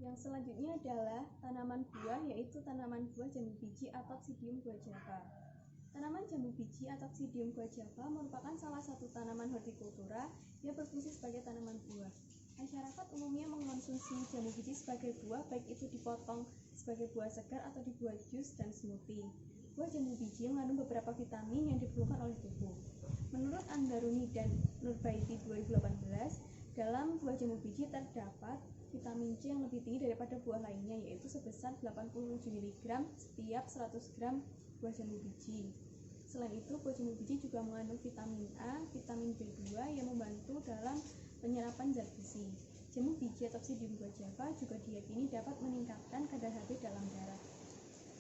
Yang selanjutnya adalah tanaman buah, yaitu tanaman buah jambu biji atau Oxidium guajava. Tanaman jambu biji atau Oxidium guajava merupakan salah satu tanaman hortikultura yang berfungsi sebagai tanaman buah. Masyarakat umumnya mengkonsumsi jambu biji sebagai buah, baik itu dipotong sebagai buah segar atau dibuat jus dan smoothie. Buah jambu biji mengandung beberapa vitamin yang diperlukan oleh tubuh. Menurut Andaruni dan Nurbaiti 2018, dalam buah jambu biji terdapat vitamin C yang lebih tinggi daripada buah lainnya, yaitu sebesar 87 mg setiap 100 gram buah jambu biji. Selain itu, buah jambu biji juga mengandung vitamin A, vitamin B2 yang membantu dalam penyerapan zat besi. Jambu biji atau Oxidium guajava juga diyakini dapat meningkatkan kadar Hb dalam darah.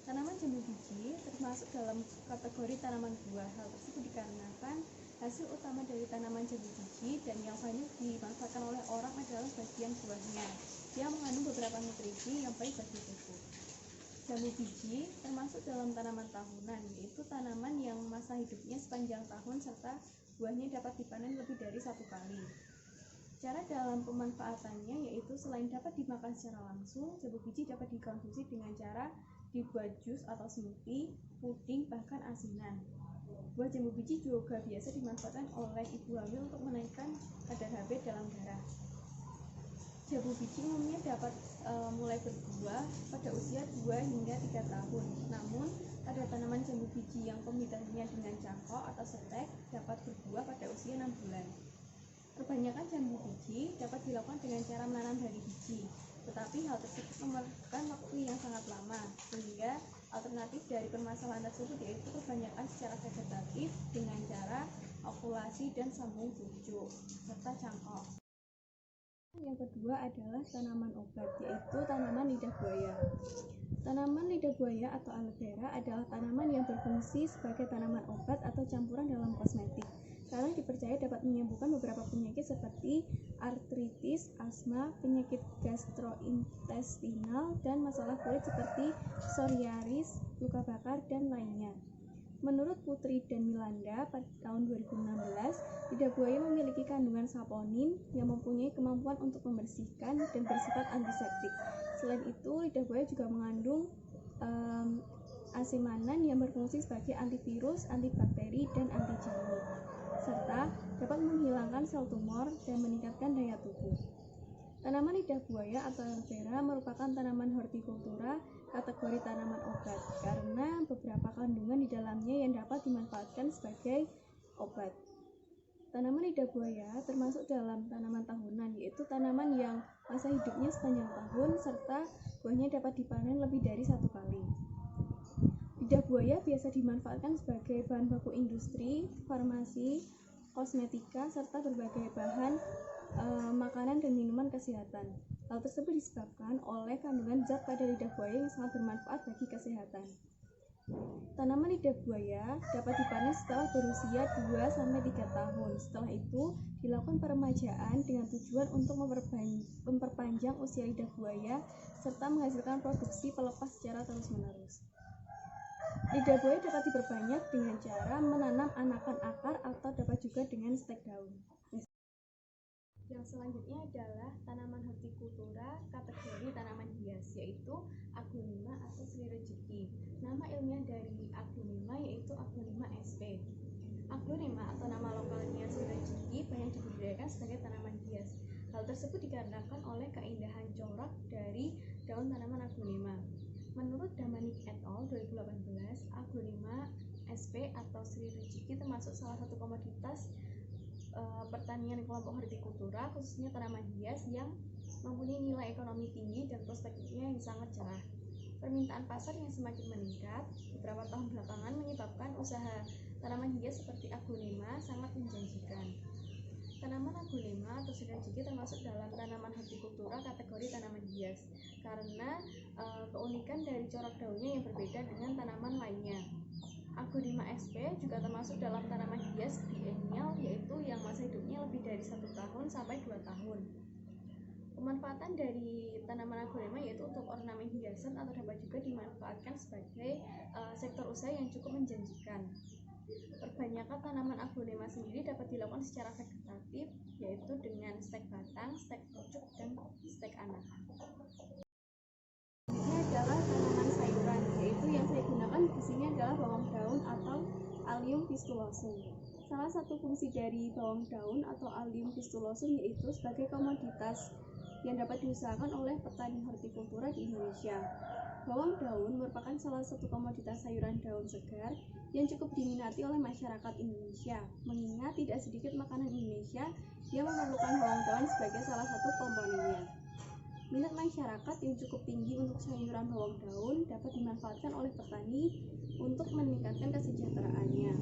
Tanaman jambu biji termasuk dalam kategori tanaman buah. Hal tersebut dikarenakan hasil utama dari tanaman jambu biji dan yang banyak dimanfaatkan oleh orang adalah bagian buahnya yang mengandung beberapa nutrisi yang baik bagi tubuh. Jambu biji termasuk dalam tanaman tahunan, yaitu tanaman yang masa hidupnya sepanjang tahun serta buahnya dapat dipanen lebih dari 1 kali. Cara dalam pemanfaatannya yaitu selain dapat dimakan secara langsung, jambu biji dapat dikonsumsi dengan cara dibuat jus atau smoothie, puding, bahkan asinan. Buah jambu biji juga biasa dimanfaatkan oleh ibu hamil untuk menaikkan kadar Hb dalam darah. Jambu biji umumnya dapat mulai berbuah pada usia 2 hingga 3 tahun. Namun, pada tanaman jambu biji yang pemidannya dengan cangkok atau setek dapat berbuah pada usia 6 bulan. Kebanyakan jambu biji dapat dilakukan dengan cara menanam dari biji, tetapi hal tersebut memerlukan waktu yang sangat lama, sehingga alternatif dari permasalahan tersebut yaitu kebanyakan secara vegetatif dengan cara okulasi dan sambung pucuk, serta cangkok. Yang kedua adalah tanaman obat, yaitu tanaman lidah buaya. Tanaman lidah buaya atau aloe vera adalah tanaman yang berfungsi sebagai tanaman obat atau campuran dalam kosmetik, karena dipercaya dapat menyembuhkan beberapa penyakit seperti artritis, asma, penyakit gastrointestinal, dan masalah kulit seperti psoriasis, luka bakar, dan lainnya. Menurut Putri dan Milanda pada tahun 2016, lidah buaya memiliki kandungan saponin yang mempunyai kemampuan untuk membersihkan dan bersifat antiseptik. Selain itu, lidah buaya juga mengandung asemanan yang berfungsi sebagai antivirus, antibakteri, dan anti jamur, serta dapat menghilangkan sel tumor dan meningkatkan daya tubuh. Tanaman lidah buaya atau aloe vera merupakan tanaman hortikultura kategori tanaman obat karena beberapa kandungan di dalamnya yang dapat dimanfaatkan sebagai obat. Tanaman lidah buaya termasuk dalam tanaman tahunan, yaitu tanaman yang masa hidupnya sepanjang tahun serta buahnya dapat dipanen lebih dari 1 kali. Lidah buaya biasa dimanfaatkan sebagai bahan baku industri, farmasi, kosmetika, serta berbagai bahan makanan dan minuman kesehatan. Hal tersebut disebabkan oleh kandungan zat pada lidah buaya yang sangat bermanfaat bagi kesehatan. Tanaman lidah buaya dapat dipanen setelah berusia 2-3 tahun. Setelah itu, dilakukan peremajaan dengan tujuan untuk memperpanjang usia lidah buaya serta menghasilkan produksi pelepas secara terus-menerus. Lidah buaya dapat diperbanyak dengan cara menanam anakan akar atau dapat juga dengan stek daun. Yang selanjutnya adalah tanaman hortikultura kategori tanaman hias, yaitu Aglonema atau Sri Rejeki. Nama ilmiah dari Aglonema yaitu Aglonema sp. Aglonema atau nama lokalnya Sri Rejeki banyak dibudidayakan sebagai tanaman hias. Hal tersebut dikarenakan oleh keindahan corak dari daun tanaman Aglonema. Menurut Damanik et al. 2018, Aglonema sp atau Sri Rejeki termasuk salah satu komoditas pertanian kelompok hortikultura, khususnya tanaman hias yang mempunyai nilai ekonomi tinggi dan prospeknya yang sangat cerah. Permintaan pasar yang semakin meningkat beberapa tahun belakangan menyebabkan usaha tanaman hias seperti Aglonema sangat menjanjikan. Tanaman Aglonema atau Sri Rejeki termasuk dalam tanaman hortikultura kategori tanaman hias karena keunikan dari corak daunnya yang berbeda dengan tanaman lainnya. Aglonema sp juga termasuk dalam tanaman hias biennial, yaitu yang masa hidupnya lebih dari 1 tahun sampai 2 tahun. Pemanfaatan dari tanaman Aglonema yaitu untuk ornamen hiasan atau dapat juga dimanfaatkan sebagai sektor usaha yang cukup menjanjikan. Perbanyakan tanaman Aglonema sendiri dapat dilakukan secara vegetatif, yaitu dengan stek batang, stek pucuk, dan stek anakan. di sini adalah bawang daun atau Allium pistulosum. Salah satu fungsi dari bawang daun atau Allium pistulosum yaitu sebagai komoditas yang dapat diusahakan oleh petani hortikultura di Indonesia. Bawang daun merupakan salah satu komoditas sayuran daun segar yang cukup diminati oleh masyarakat Indonesia, mengingat tidak sedikit makanan Indonesia yang memerlukan bawang daun sebagai salah satu komponennya. Minat masyarakat yang cukup tinggi untuk sayuran bawang daun dapat dimanfaatkan oleh petani untuk meningkatkan kesejahteraannya.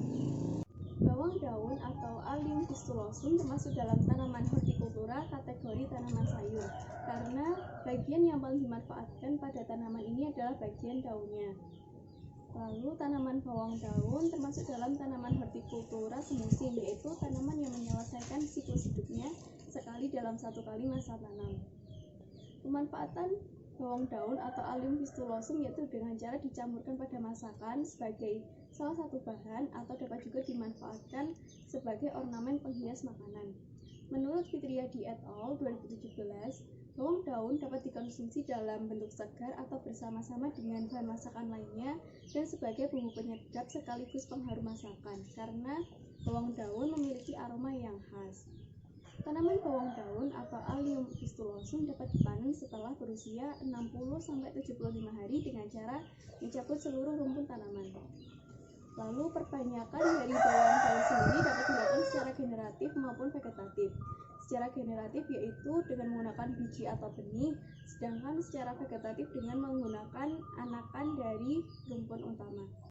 Bawang daun atau Allium pistulosum termasuk dalam tanaman hortikultura kategori tanaman sayur, karena bagian yang paling dimanfaatkan pada tanaman ini adalah bagian daunnya. Lalu tanaman bawang daun termasuk dalam tanaman hortikultura semusim, yaitu tanaman yang menyelesaikan siklus hidupnya sekali dalam satu kali masa tanam. Pemanfaatan bawang daun atau Allium pistulosum yaitu dengan cara dicampurkan pada masakan sebagai salah satu bahan atau dapat juga dimanfaatkan sebagai ornamen penghias makanan. Menurut Fitriadi et al. 2017, bawang daun dapat dikonsumsi dalam bentuk segar atau bersama-sama dengan bahan masakan lainnya dan sebagai bumbu penyedap sekaligus pengharum masakan karena bawang daun memiliki aroma yang khas. Tanaman bawang daun atau Allium pistulosum dapat dipanen setelah berusia 60-75 hari dengan cara mencabut seluruh rumpun tanaman. Lalu perbanyakan dari bawang daun sendiri dapat dilakukan secara generatif maupun vegetatif. Secara generatif yaitu dengan menggunakan biji atau benih, sedangkan secara vegetatif dengan menggunakan anakan dari rumpun utama.